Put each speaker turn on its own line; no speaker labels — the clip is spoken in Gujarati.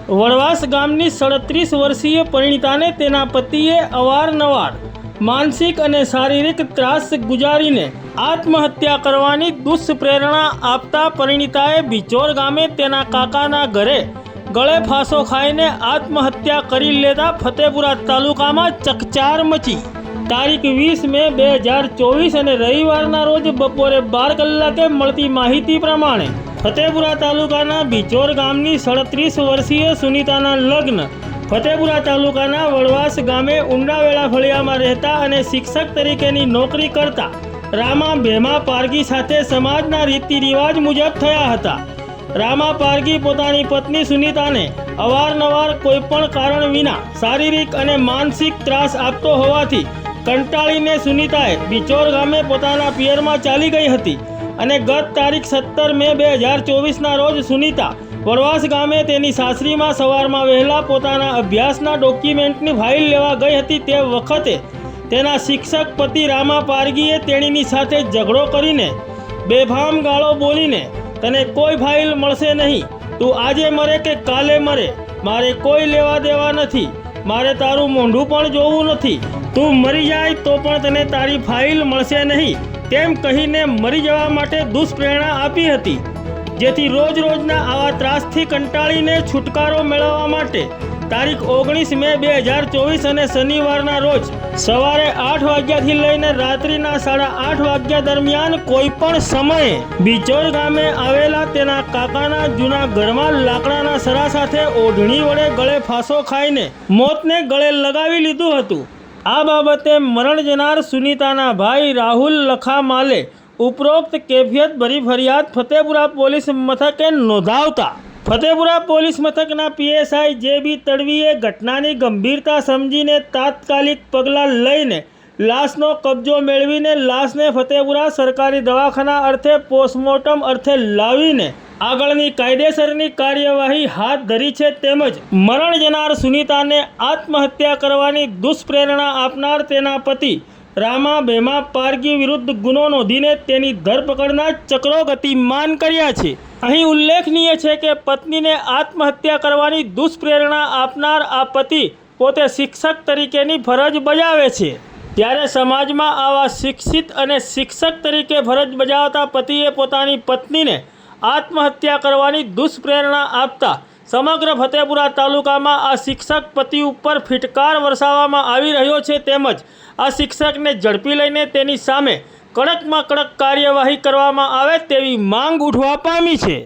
વડવાસ ગામની 37 વર્ષીય પરિણીતાને તેના પતિએ અવારનવાર માનસિક અને શારીરિક ત્રાસ ગુજારીને આત્મહત્યા કરવાની દુષ્પ્રેરણા આપતા પરિણીતાએ બિચોર ગામે તેના કાકાના ઘરે ગળે ફાંસો ખાઈને આત્મહત્યા કરી લેતા ફતેપુરા તાલુકામાં ચકચાર મચી। તારીખ 20 મે 2024 અને રવિવારના રોજ બપોરે 12 કલાકે મળતી માહિતી પ્રમાણે ફતેપુરા તાલુકાના બિચોર ગામની 37 વર્ષીય સુનીતાના લગ્ન ફતેપુરા તાલુકાના વડવાસ ગામે ઉંડાવેલા ફળિયામાં રહેતા અને શિક્ષક તરીકેની નોકરી કરતા રામા ભેમા પારગી સાથે સમાજના રીતિ રિવાજ મુજબ થયા હતા। રામા પારગી પોતાની પત્ની સુનીતાને અવારનવાર કોઈપણ કારણ વિના શારીરિક અને માનસિક ત્રાસ આપતો હોવાથી કંટાળીને સુનીતાએ બિચોર ગામે પોતાના પિયરમાં ચાલી ગઈ હતી અને ગત તારીખ 17 મે 2024ના રોજ સુનીતા વડવાસ ગામે તેની સાસરીમાં સવારમાં વહેલા પોતાના અભ્યાસના ડોક્યુમેન્ટની ફાઇલ લેવા ગઈ હતી। તે વખતે તેના શિક્ષક પતિ રામા પારગીએ તેણીની સાથે ઝઘડો કરીને બેફામ ગાળો બોલીને તને કોઈ ફાઇલ મળશે નહીં, તું આજે મરે કે કાલે મરે, મારે કોઈ લેવા દેવા નથી, મારે તારું મોઢું પણ જોવું નથી, તું મરી જાય તો પણ તને તારી ફાઇલ મળશે નહીં તેમ કહીને મરી જવા માટે દુષ્પ્રેરણા આપી હતી। જેથી રોજના આવા ત્રાસથી કંટાળીને છુટકારો મેળવવા માટે તારીખ 19 મે 2024 અને શનિવારના રોજ સવારે 8 વાગ્યાથી લઈને રાત્રિના 8:30 વાગ્યા દરમિયાન કોઈ પણ સમયે બિચોર ગામે આવેલા તેના કાકાના જૂના ઘરમાં લાકડાના સરા સાથે ઓઢણી વડે ગળે ફાંસો ખાઈને મોતને ગળે લગાવી લીધું હતું। આ બાબતે મરણ જનાર સુનીતાના ભાઈ રાહુલ લખામાલે ઉપરોક્ત કેફિયત ભરી ફરિયાદ ફતેપુરા પોલીસ મથકે નોંધાવતા ફતેપુરા પોલીસ મથકના પીએસઆઈ જે.બી. તડવીએ ઘટનાની ગંભીરતા સમજીને તાત્કાલિક પગલાં લઈને લાશનો કબજો મેળવીને લાશને ફતેપુરા સરકારી દવાખાના અર્થે પોસ્ટમોર્ટમ અર્થે લાવીને આગળની કાયદેસરની કાર્યવાહી હાથ ધરી છે। તેમજ મરણ જનાર સુનીતાને આત્મહત્યા કરવાની દુષ્પ્રેરણા આપનાર તેના પતિ રામા ભેમા પારગી વિરુદ્ધ ગુનો નોંધીને તેની ધરપકડના ચક્રો ગતિમાન કર્યા છે। અહીં ઉલ્લેખનીય છે કે પત્નીને આત્મહત્યા કરવાની દુષ્પ્રેરણા આપનાર આ પતિ પોતે શિક્ષક તરીકેની ફરજ બજાવે છે, ત્યારે સમાજમાં આવા શિક્ષિત અને શિક્ષક તરીકે ફરજ બજાવતા પતિએ પોતાની પત્નીને આત્મહત્યા કરવાની દુષ્પ્રેરણા આપતા સમગ્ર ફતેપુરા તાલુકામાં આ શિક્ષક પતિ ઉપર ફિટકાર વરસાવવામાં આવી રહ્યો છે। તેમજ આ શિક્ષકને ઝડપી લઈને તેની સામે કડકમાં કડક કાર્યવાહી કરવામાં આવે તેવી માંગ ઉઠવા પામી છે।